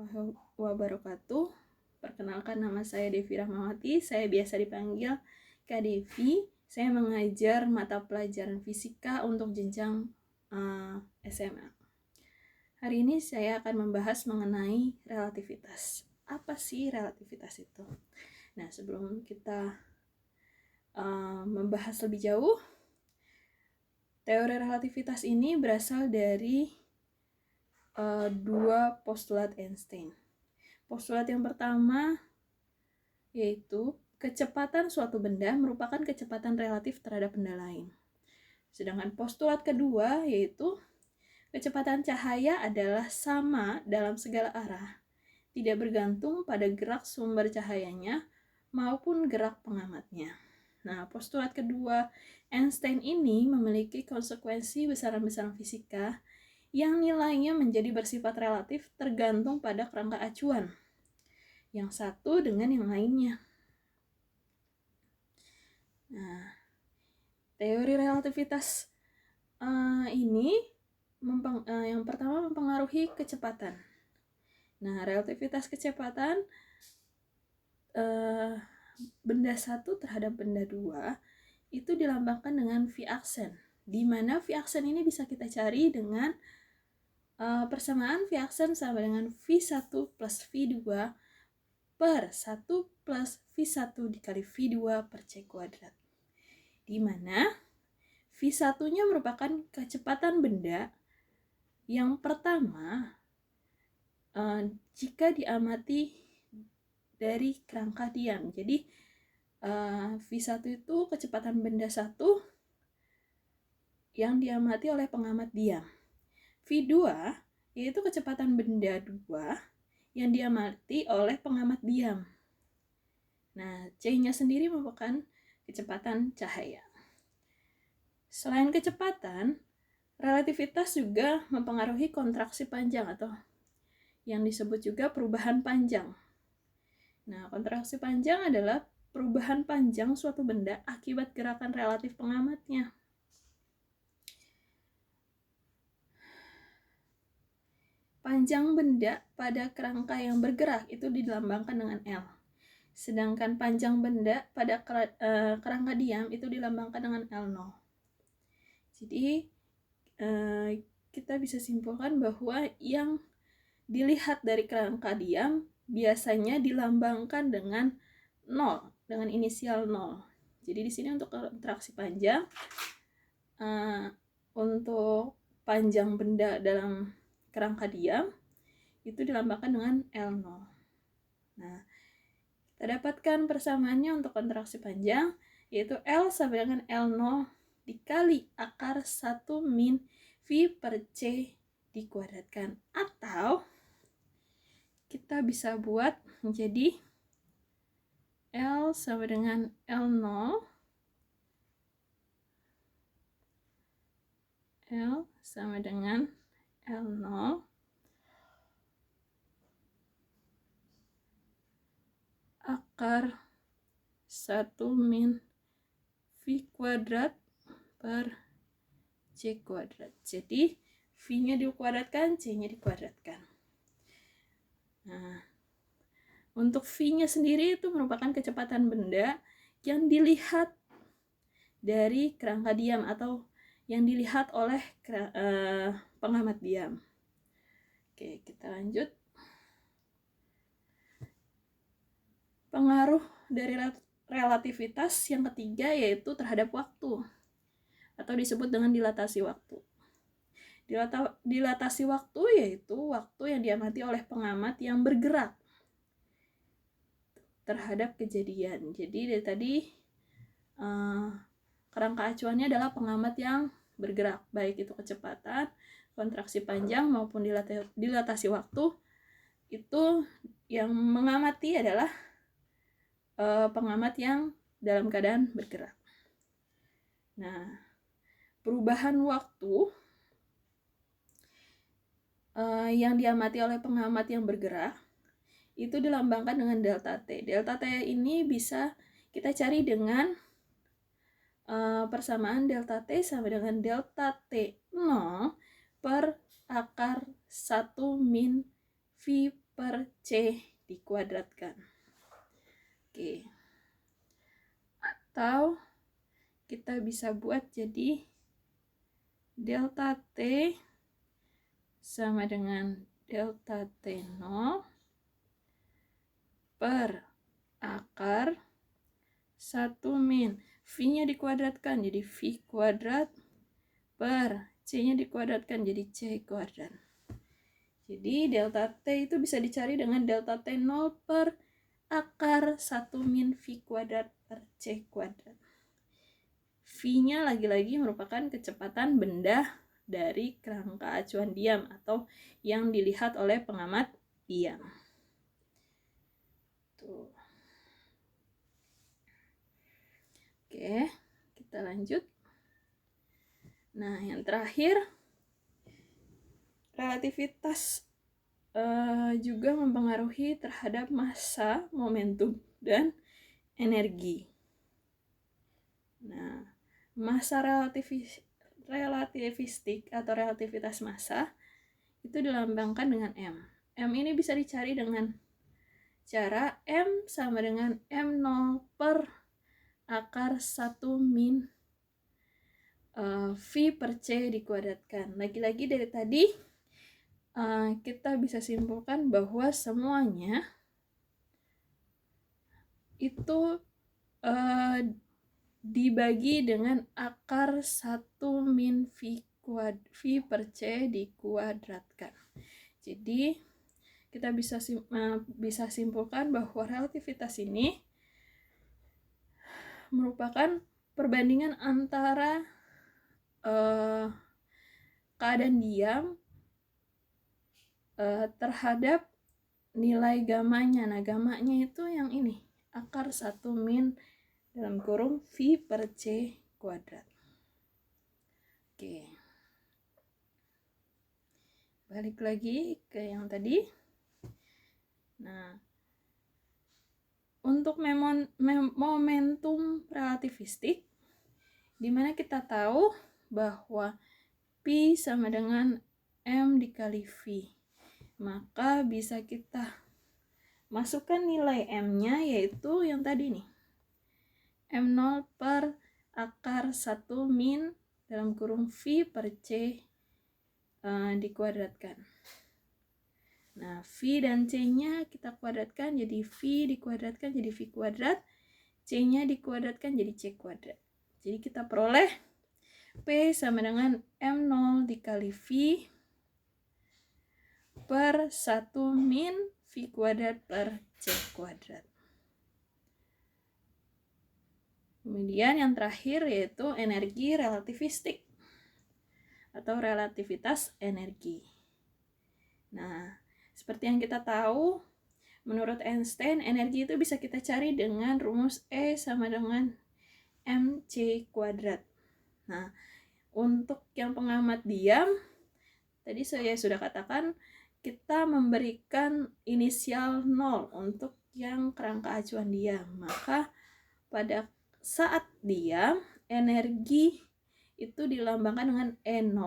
warahmatullahi wabarakatuh. Perkenalkan, nama saya Devi Rahmawati. Saya biasa dipanggil Kak Devi. Saya mengajar mata pelajaran fisika untuk jenjang SMA. Hari ini saya akan membahas mengenai relativitas. Apa sih relativitas itu? Nah, sebelum kita membahas lebih jauh, teori relativitas ini berasal dari dua postulat Einstein. Postulat yang pertama yaitu kecepatan suatu benda merupakan kecepatan relatif terhadap benda lain. Sedangkan postulat kedua yaitu kecepatan cahaya adalah sama dalam segala arah, tidak bergantung pada gerak sumber cahayanya maupun gerak pengamatnya. Nah, postulat kedua Einstein ini memiliki konsekuensi besaran-besaran fisika yang nilainya menjadi bersifat relatif tergantung pada kerangka acuan yang satu dengan yang lainnya. Nah, teori relativitas ini yang pertama mempengaruhi kecepatan. Nah, relativitas kecepatan benda satu terhadap benda dua itu dilambangkan dengan V aksen, di mana V aksen ini bisa kita cari dengan persamaan V aksen sama dengan V1 plus V2 per 1 plus V1 dikali V2 per C kuadrat. Di mana V1-nya merupakan kecepatan benda yang pertama jika diamati dari kerangka diam. Jadi V1 itu kecepatan benda satu yang diamati oleh pengamat diam. V2 yaitu kecepatan benda 2 yang diamati oleh pengamat diam. Nah, C-nya sendiri merupakan kecepatan cahaya. Selain kecepatan, relativitas juga mempengaruhi kontraksi panjang atau yang disebut juga perubahan panjang. Nah, kontraksi panjang adalah perubahan panjang suatu benda akibat gerakan relatif pengamatnya. Panjang benda pada kerangka yang bergerak itu dilambangkan dengan L. Sedangkan panjang benda pada kerangka diam itu dilambangkan dengan L0. Jadi kita bisa simpulkan bahwa yang dilihat dari kerangka diam biasanya dilambangkan dengan 0, dengan inisial 0. Jadi di sini untuk kontraksi panjang, untuk panjang benda dalam kerangka diam itu dilambangkan dengan L0. Nah, kita dapatkan persamaannya untuk kontraksi panjang, yaitu L sama dengan L0 dikali akar 1 min V per C dikuadratkan. Atau kita bisa buat menjadi L sama dengan L0 L sama dengan L0 akar 1 min V kuadrat per C kuadrat. Jadi V-nya dikuadratkan, C-nya dikuadratkan. Nah, untuk V-nya sendiri itu merupakan kecepatan benda yang dilihat dari kerangka diam atau yang dilihat oleh pengamat diam. Oke, kita lanjut. Pengaruh dari relativitas yang ketiga yaitu terhadap waktu atau disebut dengan dilatasi waktu. Dilatasi waktu yaitu waktu yang diamati oleh pengamat yang bergerak terhadap kejadian. Jadi dari tadi kerangka acuannya adalah pengamat yang bergerak, baik itu kecepatan, kontraksi panjang maupun dilatasi waktu. Itu yang mengamati adalah pengamat yang dalam keadaan bergerak. Nah, perubahan waktu yang diamati oleh pengamat yang bergerak itu dilambangkan dengan delta T. Delta T ini bisa kita cari dengan persamaan delta T sama dengan delta T0 per akar 1 min V per C dikuadratkan. Oke. Atau kita bisa buat jadi delta T sama dengan delta T0 per akar 1 min. V-nya dikuadratkan jadi V kuadrat per C-nya dikuadratkan jadi C kuadrat. Jadi delta T itu bisa dicari dengan delta T0 per akar 1 min V kuadrat per C kuadrat. V-nya lagi-lagi merupakan kecepatan benda dari kerangka acuan diam atau yang dilihat oleh pengamat diam. Tuh. Oke, kita lanjut. Nah, yang terakhir, relativitas juga mempengaruhi terhadap massa, momentum, dan energi. Nah, massa relativistik atau relativitas massa itu dilambangkan dengan M. M ini bisa dicari dengan cara M sama dengan M0 per akar 1 min V per C dikuadratkan. Lagi-lagi dari tadi kita bisa simpulkan bahwa semuanya itu dibagi dengan akar 1 min V per C dikuadratkan. Jadi kita bisa simpulkan bahwa relativitas ini merupakan perbandingan antara keadaan diam terhadap nilai gamanya. Nah, gamanya itu yang ini, akar 1 min dalam kurung V per C kuadrat. Oke. Balik lagi ke yang tadi. Nah, untuk momentum relativistik, di mana kita tahu bahwa P sama dengan M dikali V. Maka bisa kita masukkan nilai M-nya, yaitu yang tadi nih. M0 per akar 1 min dalam kurung V per C dikuadratkan. Nah, V dan C-nya kita kuadratkan jadi V dikuadratkan jadi V kuadrat, C-nya dikuadratkan jadi C kuadrat. Jadi kita peroleh P sama dengan M0 dikali V per 1 min V kuadrat per C kuadrat. Kemudian yang terakhir yaitu energi relativistik atau relativitas energi. Nah, seperti yang kita tahu, menurut Einstein, energi itu bisa kita cari dengan rumus E sama dengan mc kuadrat. Nah, untuk yang pengamat diam, tadi saya sudah katakan, kita memberikan inisial 0 untuk yang kerangka acuan diam. Maka pada saat diam, energi itu dilambangkan dengan E0.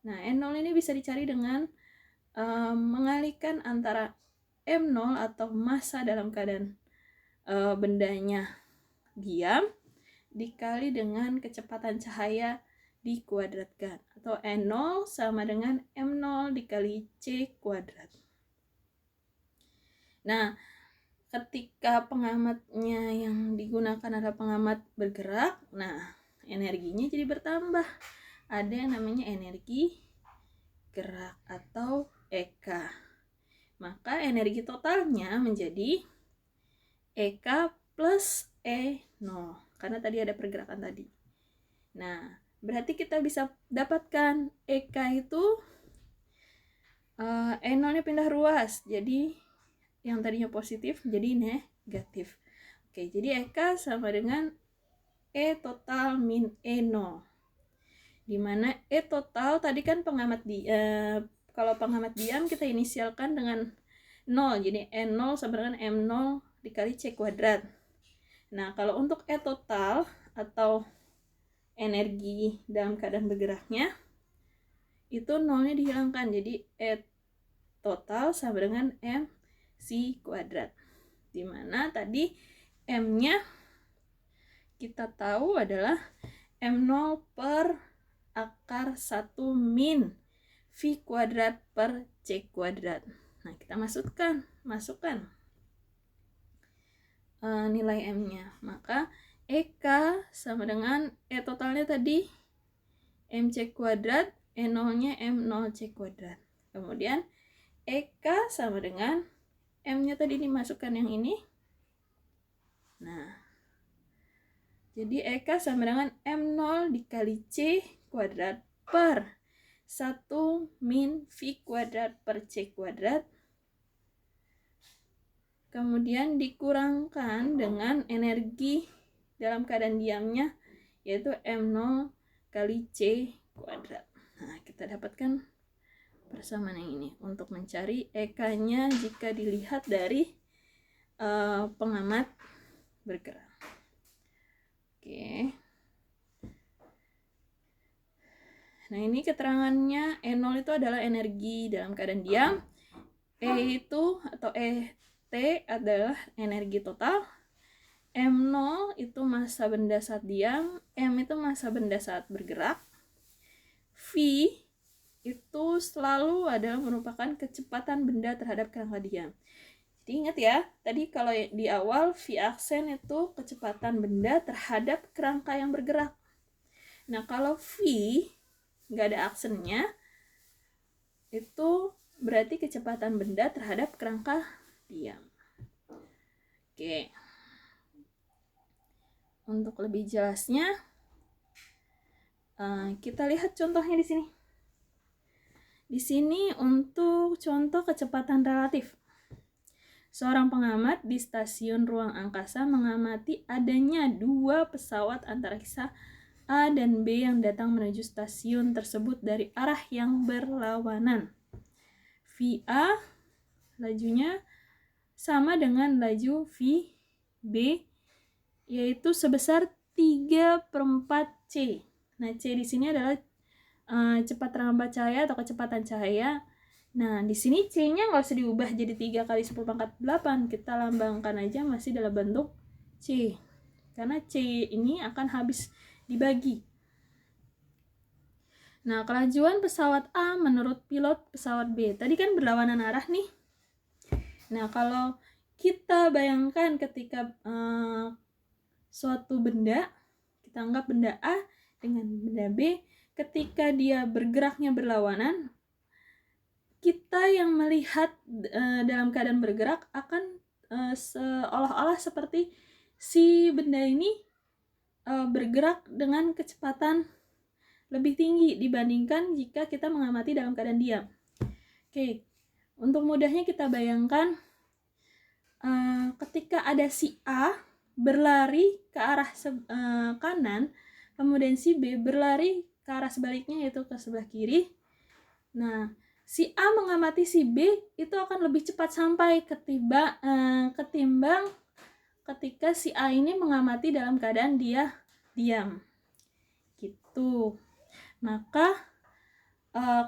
Nah, E0 ini bisa dicari dengan mengalihkan antara M0 atau massa dalam keadaan bendanya diam dikali dengan kecepatan cahaya dikuadratkan, atau N0 sama dengan M0 dikali C kuadrat. Nah, ketika pengamatnya yang digunakan adalah pengamat bergerak, nah energinya jadi bertambah. Ada yang namanya energi gerak atau EK. Maka energi totalnya menjadi EK plus E0, karena tadi ada pergerakan tadi. Nah, berarti kita bisa dapatkan EK itu E0-nya pindah ruas, jadi yang tadinya positif jadi negatif. Oke, jadi EK sama dengan E total min E0. Dimana E total tadi kan kalau pengamat diam kita inisialkan dengan 0, jadi E0 sama dengan M0 dikali C kuadrat. Nah, kalau untuk E total atau energi dalam keadaan bergeraknya, itu 0-nya dihilangkan, jadi E total sama dengan MC kuadrat. Dimana tadi M-nya kita tahu adalah M0 per akar 1 min V kuadrat per C kuadrat. Nah, kita masukkan nilai M-nya. Maka EK sama dengan totalnya tadi MC kuadrat, E0-nya M0C kuadrat. Kemudian EK sama dengan M-nya tadi dimasukkan yang ini. Nah, jadi EK sama dengan M0 dikali C kuadrat per 1 min V kuadrat per C kuadrat. Kemudian dikurangkan dengan energi dalam keadaan diamnya, yaitu M0 kali C kuadrat. Nah, kita dapatkan persamaan yang ini untuk mencari EK-nya jika dilihat dari pengamat bergerak. Oke. Nah, ini keterangannya E0 itu adalah energi dalam keadaan diam. E itu atau ET adalah energi total. M0 itu massa benda saat diam, M itu massa benda saat bergerak. V itu selalu adalah merupakan kecepatan benda terhadap kerangka diam. Jadi ingat ya, tadi kalau di awal V aksen itu kecepatan benda terhadap kerangka yang bergerak. Nah, kalau V nggak ada aksennya, itu berarti kecepatan benda terhadap kerangka diam. Oke. Untuk lebih jelasnya, kita lihat contohnya di sini. Di sini untuk contoh kecepatan relatif. Seorang pengamat di stasiun ruang angkasa mengamati adanya 2 pesawat antariksa A dan B yang datang menuju stasiun tersebut dari arah yang berlawanan. VA lajunya sama dengan laju VB, yaitu sebesar 3/4 C. Nah, C di sini adalah cepat terlambat cahaya atau kecepatan cahaya. Nah, di sini C-nya nggak usah diubah jadi 3 kali 10 pangkat 8. Kita lambangkan aja masih dalam bentuk C. Karena C ini akan habis dibagi. Nah, kelajuan pesawat A menurut pilot pesawat B. Tadi kan berlawanan arah nih. Nah, kalau kita bayangkan ketika suatu benda, kita anggap benda A dengan benda B, ketika dia bergeraknya berlawanan, kita yang melihat dalam keadaan bergerak akan seolah-olah seperti si benda ini bergerak dengan kecepatan lebih tinggi dibandingkan jika kita mengamati dalam keadaan diam. Oke, untuk mudahnya kita bayangkan ketika ada si A berlari ke arah kanan, kemudian si B berlari ke arah sebaliknya, yaitu ke sebelah kiri. Nah, si A mengamati si B itu akan lebih cepat sampai ketimbang ketika si A ini mengamati dalam keadaan dia diam. Gitu. Maka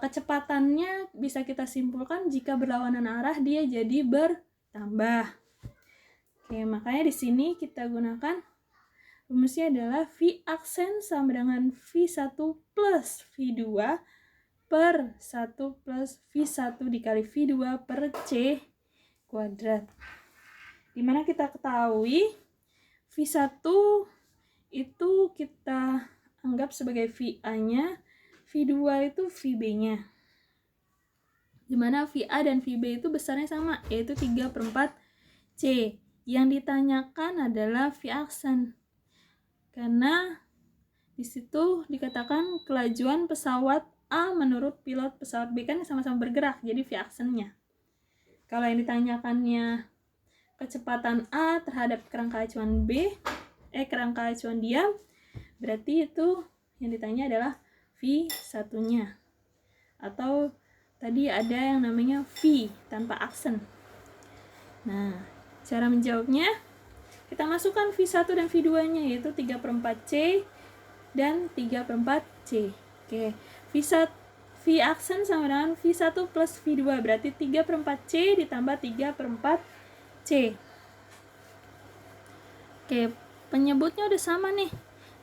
kecepatannya bisa kita simpulkan jika berlawanan arah dia jadi bertambah. Oke, makanya di sini kita gunakan rumusnya adalah V aksen sama dengan V1 plus V2 per 1 plus V1 dikali V2 per C kuadrat. Dimana kita ketahui V1 itu kita anggap sebagai VA-nya, V2 itu VB-nya. Dimana VA dan VB itu besarnya sama, yaitu 3/4 C. Yang ditanyakan adalah V aksen. Karena di situ dikatakan kelajuan pesawat A menurut pilot pesawat B, kan sama-sama bergerak, jadi V aksennya. Kalau yang ditanyakannya kecepatan A terhadap kerangka acuan B, kerangka acuan diam, berarti itu yang ditanya adalah V1-nya. Atau tadi ada yang namanya V tanpa aksen. Nah, cara menjawabnya, kita masukkan V1 dan V2-nya, yaitu 3/4 C dan 3/4 C. Oke, V aksen sama dengan V1 plus V2, berarti 3/4C ditambah 3/4C. Oke, penyebutnya udah sama nih,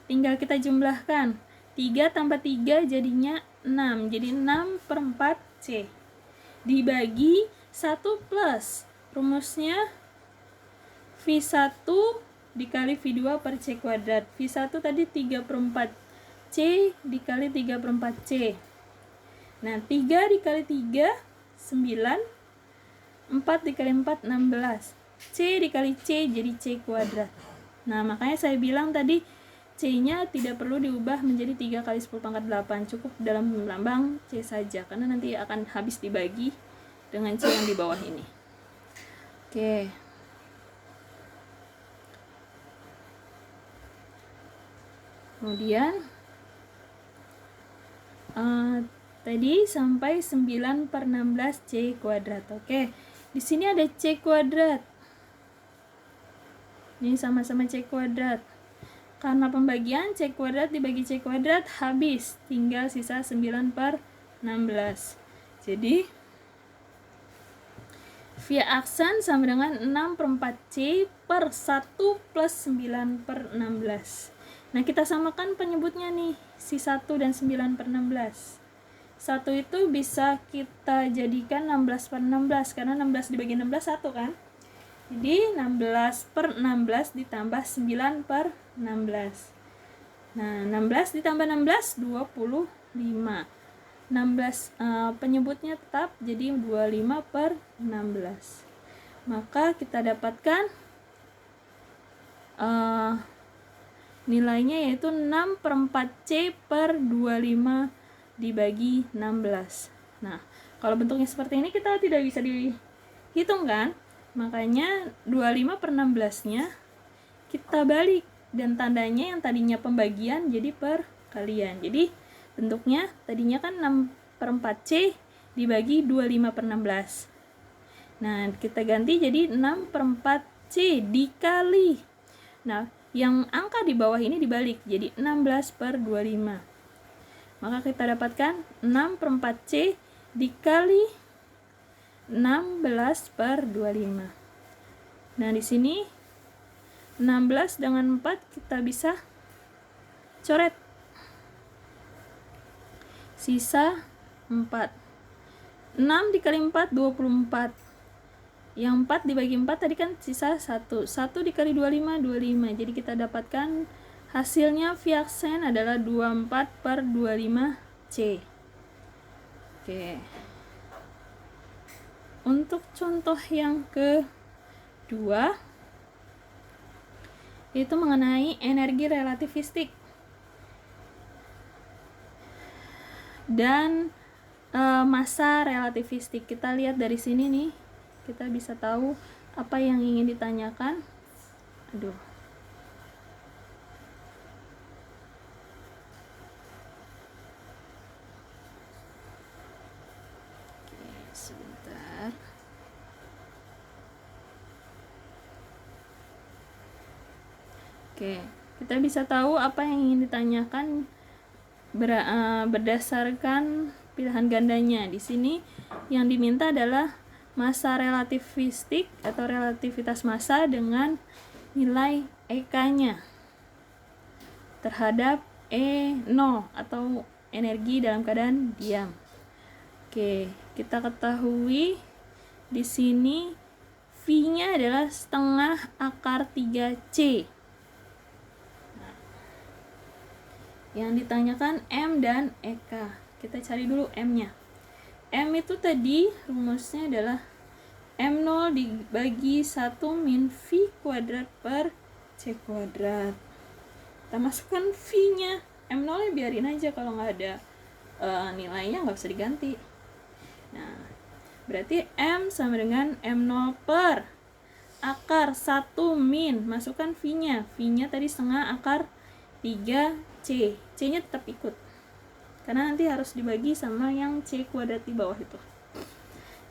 tinggal kita jumlahkan. 3 tambah 3 jadinya 6, jadi 6/4C dibagi 1 plus rumusnya V1 dikali V2 per C kuadrat. V1 tadi 3/4C dikali 3/4C. Nah, 3 dikali 3, 9. 4 dikali 4, 16. C dikali C jadi C kuadrat. Nah, makanya saya bilang tadi C-nya tidak perlu diubah menjadi 3 kali 10 pangkat 8. Cukup dalam lambang C saja, karena nanti akan habis dibagi dengan C yang di bawah ini. Oke. Kemudian tadi sampai 9/16 C kuadrat. Oke, di sini ada C kuadrat. Ini sama-sama C kuadrat. Karena pembagian C kuadrat dibagi C kuadrat habis, tinggal sisa 9/16. Jadi V aksen sama dengan 6/4C per 1 plus 9/16. Nah, kita samakan penyebutnya nih, si 1 dan 9/16. 1 itu bisa kita jadikan 16/16, karena 16 dibagi 16 1 kan. Jadi 16/16 ditambah 9/16. Nah, 16 ditambah 16, 25. 16 penyebutnya tetap, jadi 25/16. Maka kita dapatkan nilainya yaitu 6/4C per 25 dibagi 16. Nah, kalau bentuknya seperti ini kita tidak bisa dihitung kan? Makanya 25/16-nya kita balik, dan tandanya yang tadinya pembagian jadi perkalian. Jadi bentuknya tadinya kan 6/4C dibagi 25/16. Nah, kita ganti jadi 6/4C dikali. Nah, yang angka di bawah ini dibalik jadi 16/25. Maka kita dapatkan 6/4C dikali 16/25. Nah, di sini 16 dengan 4 kita bisa coret. Sisa 4. 6 dikali 4, 24. Yang 4 dibagi 4 tadi kan sisa 1. 1 dikali 25, 25. Jadi kita dapatkan hasilnya V aksen adalah 24/25C. Oke. Untuk contoh yang kedua, itu mengenai energi relativistik dan massa relativistik. Kita lihat dari sini nih, kita bisa tahu apa yang ingin ditanyakan. Oke, sebentar. Oke, kita bisa tahu apa yang ingin ditanyakan berdasarkan pilihan gandanya. Di sini yang diminta adalah massa relativistik atau relativitas massa dengan nilai EK-nya terhadap E0 atau energi dalam keadaan diam. Oke, kita ketahui di sini V-nya adalah setengah akar 3C. Yang ditanyakan M dan EK. Kita cari dulu M-nya. M itu tadi rumusnya adalah M0 dibagi 1 min V kuadrat per C kuadrat. Kita masukkan V-nya. M0 nya biarin aja, kalau nggak ada nilainya nggak bisa diganti. Nah, berarti M sama dengan M0 per akar 1 min. Masukkan V-nya. V-nya tadi setengah akar 3C. C-nya tetap ikut, karena nanti harus dibagi sama yang C kuadrat di bawah itu.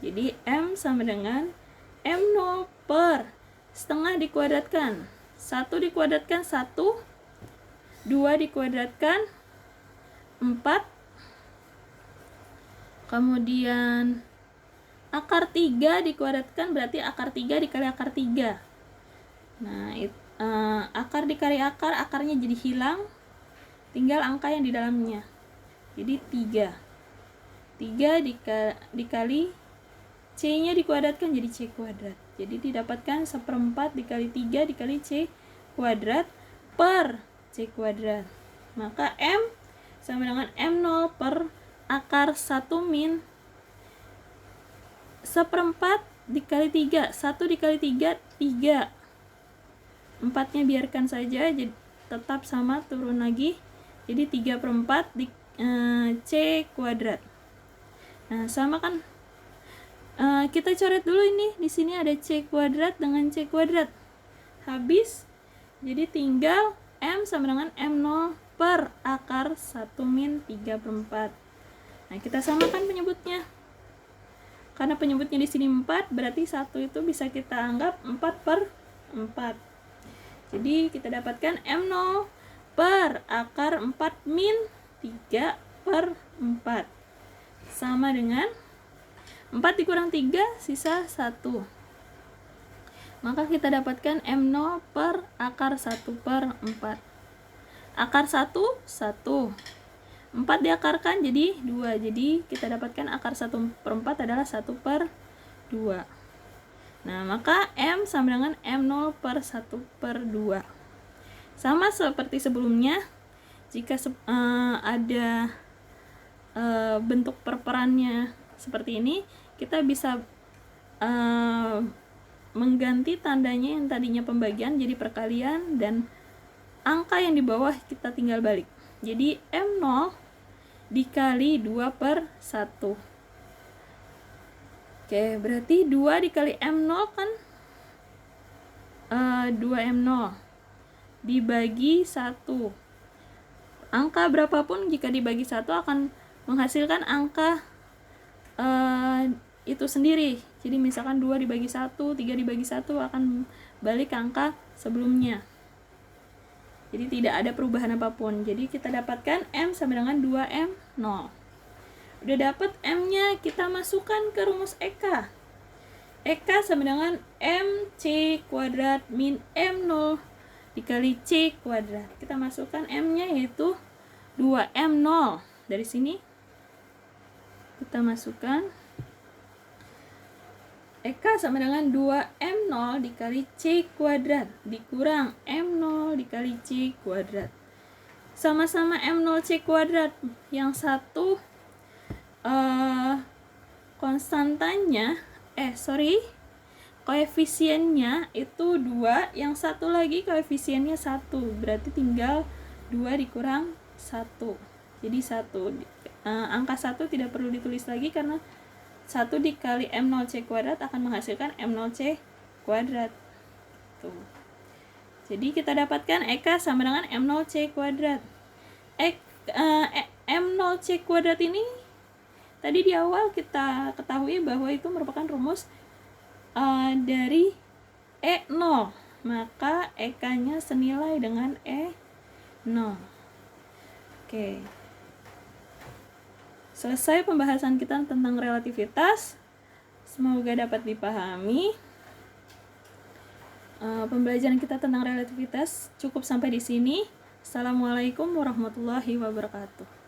Jadi M sama dengan M0 per setengah dikuadratkan 1 dikuadratkan 1, 2 dikuadratkan 4, Kemudian akar 3 dikuadratkan berarti akar 3 dikali akar 3. Nah, akar dikali akar, akarnya jadi hilang, tinggal angka yang di dalamnya. Jadi 3. 3 dikali C-nya dikuadratkan jadi C kuadrat. Jadi didapatkan 1/4 dikali 3 dikali C kuadrat per C kuadrat. Maka M sama dengan M0 per akar 1 min 1/4 dikali 3. 1 dikali 3, 3. 4-nya biarkan saja, jadi tetap sama, turun lagi. Jadi 3/4 di C kuadrat. Nah, sama kan? Kita coret dulu ini. Di sini ada C kuadrat dengan C kuadrat. Habis. Jadi tinggal M sama dengan M0 per akar 1 min 3/4. Nah, kita samakan penyebutnya. Karena penyebutnya di sini 4, berarti 1 itu bisa kita anggap 4/4. Jadi kita dapatkan M0 per akar 4 min 3/4. Sama dengan 4 dikurang 3, sisa 1. Maka kita dapatkan M0 per akar 1/4. Akar 1, 1. 4 diakarkan jadi 2. Jadi kita dapatkan akar 1/4 adalah 1/2. Nah, maka M sama dengan M0 per 1/2. Sama seperti sebelumnya, jika ada bentuk perperannya seperti ini, kita bisa mengganti tandanya yang tadinya pembagian jadi perkalian, dan angka yang di bawah kita tinggal balik. Jadi M0 dikali 2/1. Oke, berarti 2 dikali M0 kan 2M0 dibagi 1. Angka berapapun jika dibagi 1 akan menghasilkan angka itu sendiri. Jadi misalkan 2 dibagi 1, 3 dibagi 1 akan balik ke angka sebelumnya. Jadi tidak ada perubahan apapun. Jadi kita dapatkan M sama dengan 2M0. Udah dapat M-nya, kita masukkan ke rumus EK. EK sama dengan MC kuadrat min M0 dikali C kuadrat. Kita masukkan M-nya yaitu 2M0. Dari sini kita masukkan EK sama dengan 2M0 dikali C kuadrat dikurang M0 dikali C kuadrat. Sama-sama M0 C kuadrat. Yang satu koefisiennya itu 2, yang satu lagi koefisiennya 1. Berarti tinggal 2 dikurang 1. Jadi 1. Angka 1 tidak perlu ditulis lagi karena 1 dikali M0 C kuadrat akan menghasilkan M0 C kuadrat. Tuh. Jadi kita dapatkan EK sama dengan M0 C kuadrat. M0 C kuadrat ini tadi di awal kita ketahui bahwa itu merupakan rumus dari E0. Maka EK-nya senilai dengan E0. Oke. Selesai pembahasan kita tentang relativitas. Semoga dapat dipahami. Pembelajaran kita tentang relativitas cukup sampai di sini. Assalamualaikum warahmatullahi wabarakatuh.